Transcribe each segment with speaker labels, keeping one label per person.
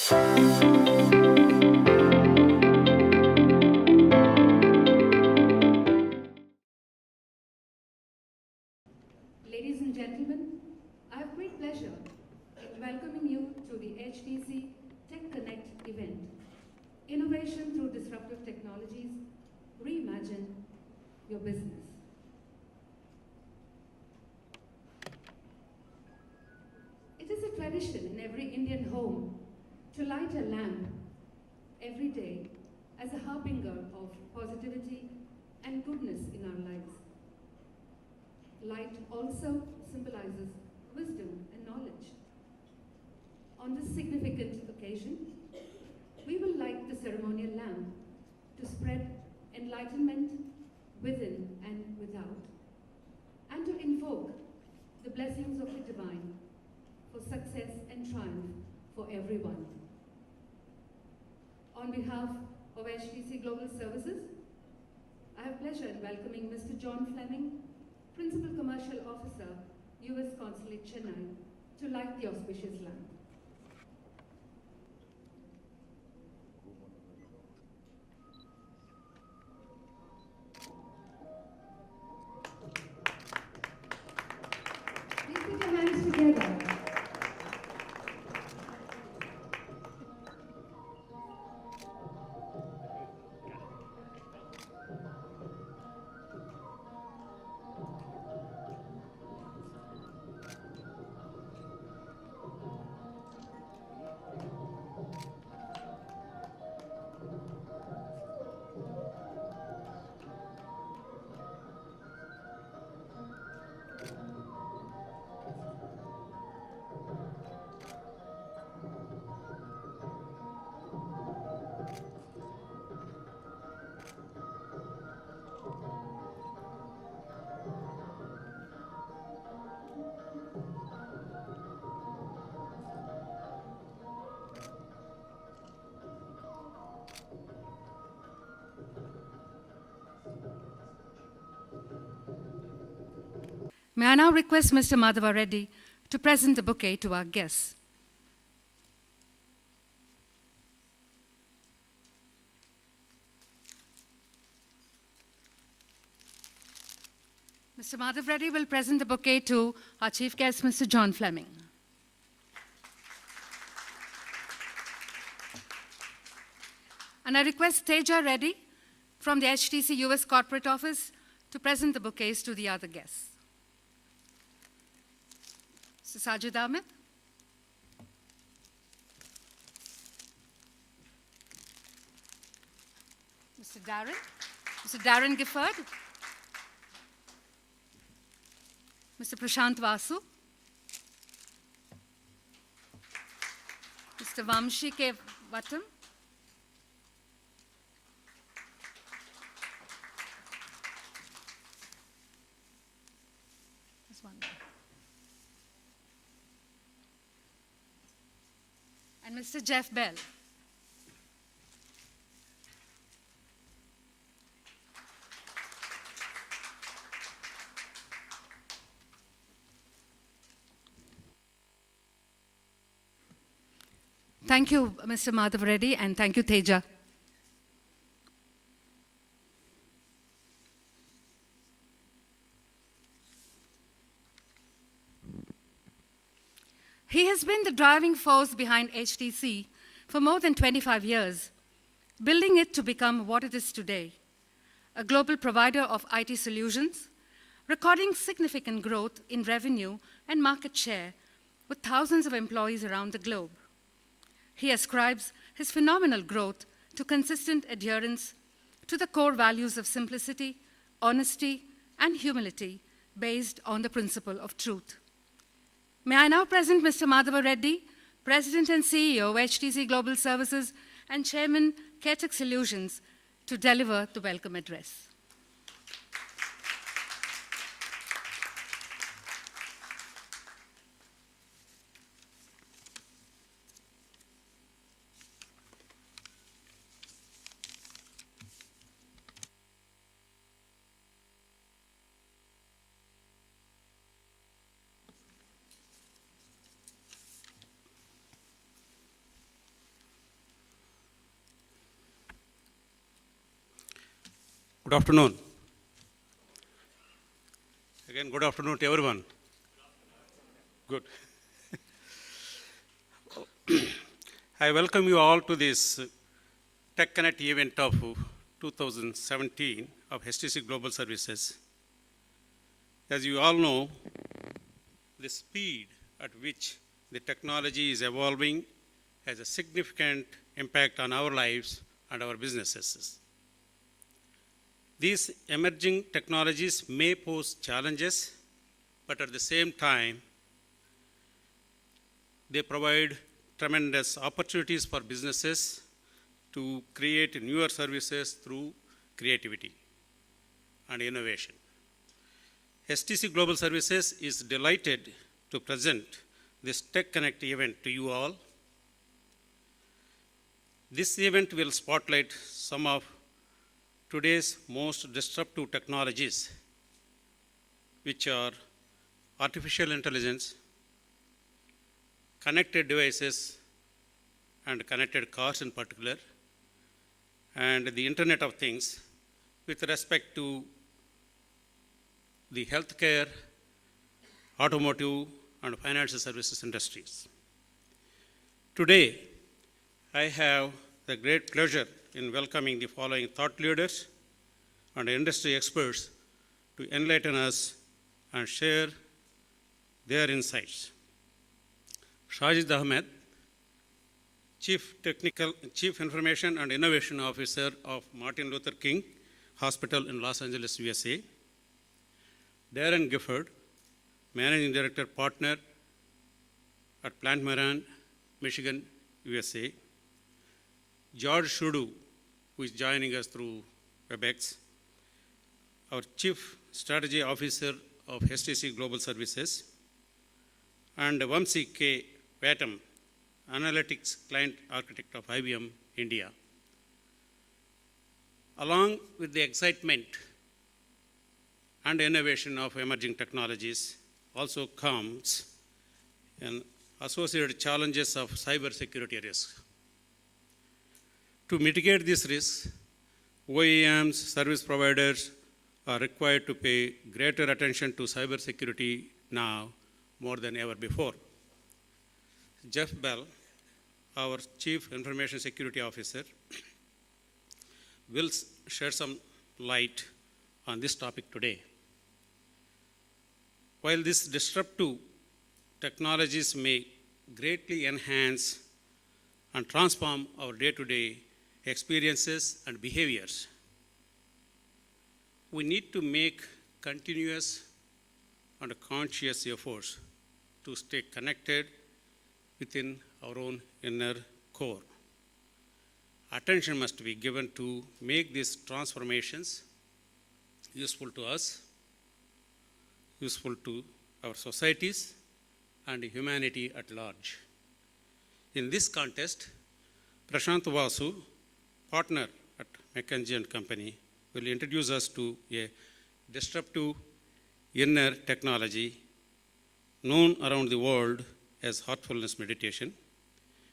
Speaker 1: Ladies and gentlemen, I have great pleasure in welcoming you to the HTC TechConnect event. Innovation through disruptive technologies, reimagine your business. It is a tradition in every Indian home to light a lamp every day as a harbinger of positivity and goodness in our lives. Light also symbolizes wisdom and knowledge. On this significant occasion, we will light the ceremonial lamp to spread enlightenment within and without, and to invoke the blessings of the divine for success and triumph for everyone. On behalf of HTC Global Services, I have pleasure in welcoming Mr.John Fleming, Principal Commercial Officer, U.S. Consulate, Chennai, to light the auspicious lamp. Please put your hands together. May I now request Mr. Madhava Reddy to present the bouquet to our guests. Mr. Madhav Reddy will present the bouquet to our chief guest, Mr. John Fleming. And I request Teja Reddy from the HTC US Corporate Office to present the bouquets to the other guests. Mr. Sajid Ahmed. Mr. Darren Gifford. Mr. Prashant Vasu. Mr. Vamshi K. Vattam. And Mr. Jeff Bell. Thank you, Mr. Madhav Reddy, and thank you, Teja. He has been the driving force behind HTC for more than 25 years, building it to become what it is today, a global provider of IT solutions, recording significant growth in revenue and market share with thousands of employees around the globe. He ascribes his phenomenal growth to consistent adherence to the core values of simplicity, honesty, and humility based on the principle of truth. May I now present Mr. Madhava Reddy, President and CEO of HTC Global Services and Chairman, CareTech Solutions, to deliver the welcome address.
Speaker 2: afternoon. Again, good afternoon to everyone. Good. I welcome you all to this TechConnect event of 2017 of HTC Global Services. As you all know, the speed at which the technology is evolving has a significant impact on our lives and our businesses. These emerging technologies may pose challenges, but at the same time, they provide tremendous opportunities for businesses to create newer services through creativity and innovation. HTC Global Services is delighted to present this TechConnect event to you all. This event will spotlight some of today's most disruptive technologies, which are artificial intelligence, connected devices, and connected cars in particular, and the Internet of Things with respect to the healthcare, automotive, and financial services industries. Today, I have the great pleasure in welcoming the following thought leaders and industry experts to enlighten us and share their insights. Shahid Ahmed, Chief Information and Innovation Officer of Martin Luther King Hospital in Los Angeles, USA. Darren Gifford, Managing Director Partner at Plant Moran, Michigan, USA. George Shudu, who is joining us through WebEx, our Chief Strategy Officer of HTC Global Services, and Vamsi K. Vatam, Analytics Client Architect of IBM India. Along with the excitement and innovation of emerging technologies also comes an associated challenges of cybersecurity risk. To mitigate these risks, OEMs, service providers are required to pay greater attention to cybersecurity now more than ever before. Jeff Bell, our Chief Information Security Officer, will shed some light on this topic today. While these disruptive technologies may greatly enhance and transform our day-to-day experiences and behaviors, we need to make continuous and conscious efforts to stay connected within our own inner core. Attention must be given to make these transformations useful to us, useful to our societies, and humanity at large. In this context, Prashant Vasu, partner at McKinsey & Company, will introduce us to a disruptive inner technology known around the world as heartfulness meditation,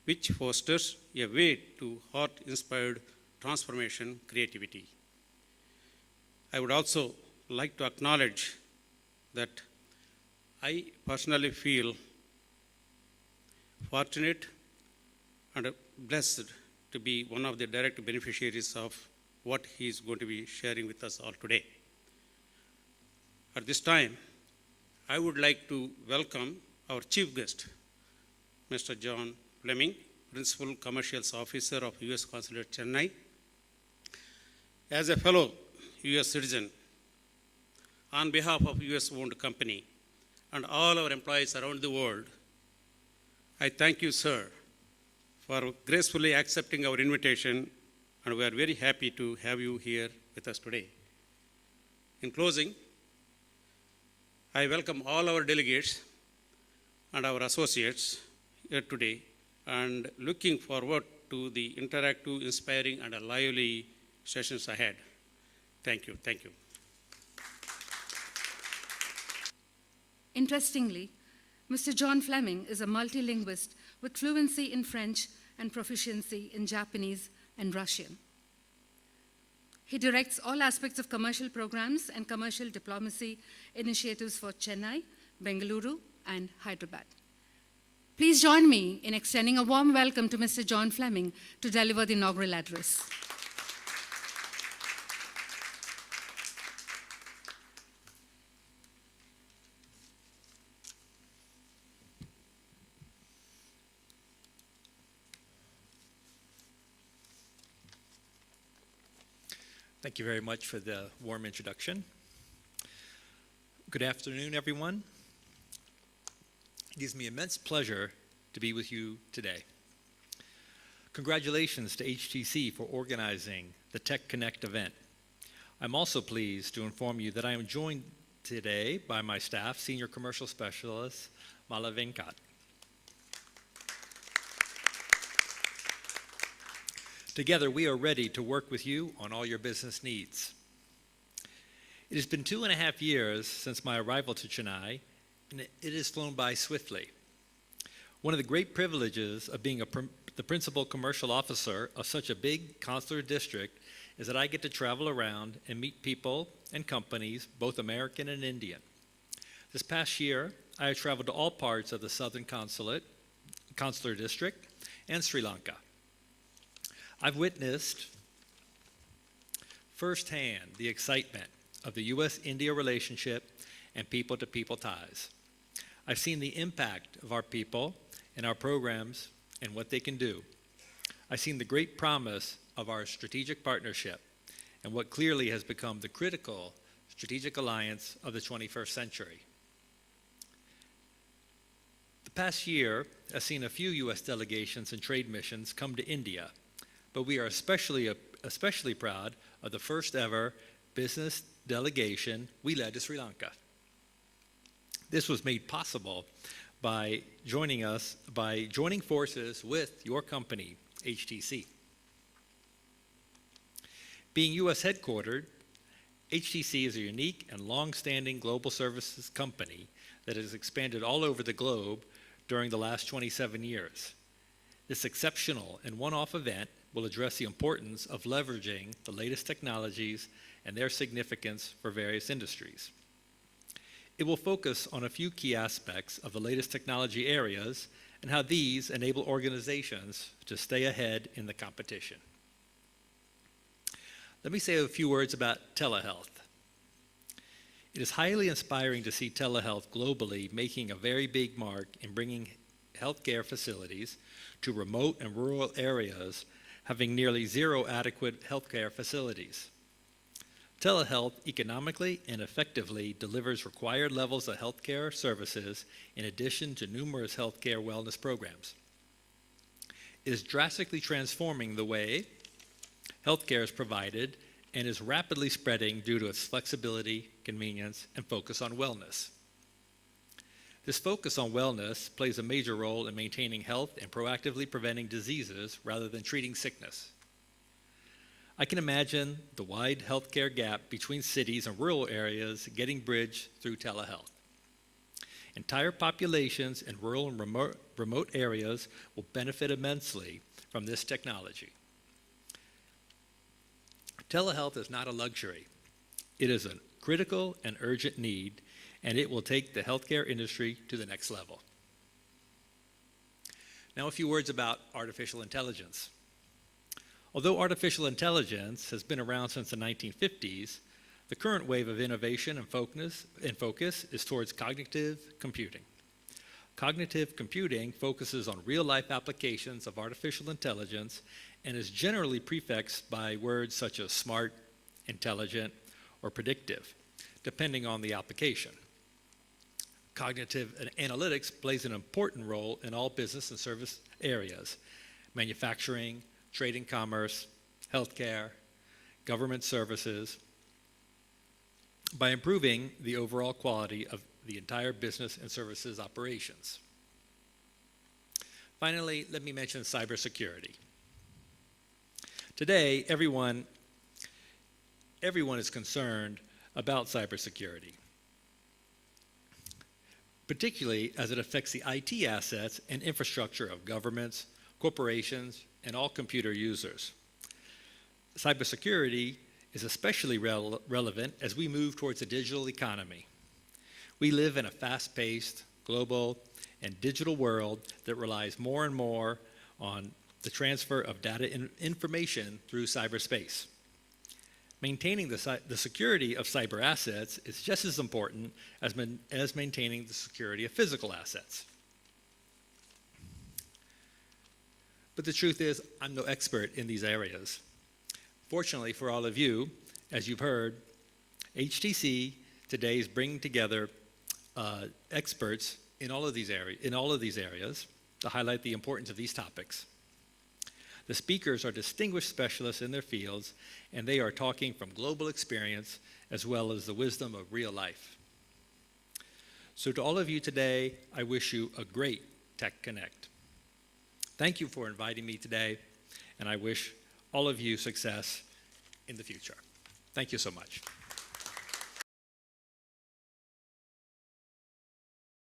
Speaker 2: which fosters a way to heart-inspired transformation creativity. I would also like to acknowledge that I personally feel fortunate and blessed to be one of the direct beneficiaries of what he is going to be sharing with us all today. At this time, I would like to welcome our chief guest, Mr.John Fleming, Principal Commercials Officer of U.S. Consulate, Chennai. As a fellow U.S. citizen, on behalf of U.S.-owned company and all our employees around the world, I thank you, sir, for gracefully accepting our invitation, and we are very happy to have you here with us today. In closing, I welcome all our delegates and our associates here today, and looking forward to the interactive, inspiring, and lively sessions ahead. Thank you. Thank you.
Speaker 1: Interestingly, Mr. John Fleming is a multilinguist with fluency in French and proficiency in Japanese and Russian. He directs all aspects of commercial programs and commercial diplomacy initiatives for Chennai, Bengaluru, and Hyderabad. Please join me in extending a warm welcome to Mr. John Fleming to deliver the inaugural address.
Speaker 3: Thank you very much for the warm introduction. Good afternoon, everyone. It gives me immense pleasure to be with you today. Congratulations to HTC for organizing the TechConnect event. I'm also pleased to inform you that I am joined today by my staff, Senior Commercial Specialist, Mala Venkat. Together, we are ready to work with you on all your business needs. It has been 2.5 years since my arrival to Chennai, and it has flown by swiftly. One of the great privileges of being the principal commercial officer of such a big consular district is that I get to travel around and meet people and companies, both American and Indian. This past year, I have traveled to all parts of the Southern Consulate, Consular District, and Sri Lanka. I've witnessed firsthand the excitement of the U.S.-India relationship and people-to-people ties. I've seen the impact of our people and our programs and what they can do. I've seen the great promise of our strategic partnership and what clearly has become the critical strategic alliance of the 21st century. The past year has seen a few U.S. delegations and trade missions come to India, but we are especially proud of the first ever business delegation we led to Sri Lanka. This was made possible by joining forces with your company, HTC. Being U.S. headquartered, HTC is a unique and long-standing global services company that has expanded all over the globe during the last 27 years. This exceptional and one-off event will address the importance of leveraging the latest technologies and their significance for various industries. It will focus on a few key aspects of the latest technology areas and how these enable organizations to stay ahead in the competition. Let me say a few words about telehealth. It is highly inspiring to see telehealth globally making a very big mark in bringing healthcare facilities to remote and rural areas having nearly zero adequate healthcare facilities. Telehealth economically and effectively delivers required levels of healthcare services in addition to numerous healthcare wellness programs. It is drastically transforming the way healthcare is provided and is rapidly spreading due to its flexibility, convenience, and focus on wellness. This focus on wellness plays a major role in maintaining health and proactively preventing diseases rather than treating sickness. I can imagine the wide healthcare gap between cities and rural areas getting bridged through telehealth. Entire populations in rural and remote areas will benefit immensely from this technology. Telehealth is not a luxury. It is a critical and urgent need, and it will take the healthcare industry to the next level. Now, a few words about artificial intelligence. Although artificial intelligence has been around since the 1950s, the current wave of innovation and focus is towards cognitive computing. Cognitive computing focuses on real-life applications of artificial intelligence and is generally prefixed by words such as smart, intelligent, or predictive, depending on the application. Cognitive analytics plays an important role in all business and service areas: manufacturing, trade and commerce, healthcare, government services, by improving the overall quality of the entire business and services operations. Finally, let me mention cybersecurity. Today, everyone is concerned about cybersecurity, particularly as it affects the IT assets and infrastructure of governments, corporations, and all computer users. Cybersecurity is especially relevant as we move towards a digital economy. We live in a fast-paced, global, and digital world that relies more and more on the transfer of data and information through cyberspace. Maintaining the security of cyber assets is just as important as maintaining the security of physical assets. But the truth is, I'm no expert in these areas. Fortunately for all of you, as you've heard, HTC today is bringing together experts in all of these areas to highlight the importance of these topics. The speakers are distinguished specialists in their fields, and they are talking from global experience as well as the wisdom of real life. So to all of you today, I wish you a great TechConnect. Thank you for inviting me today, and I wish all of you success in the future. Thank you so much.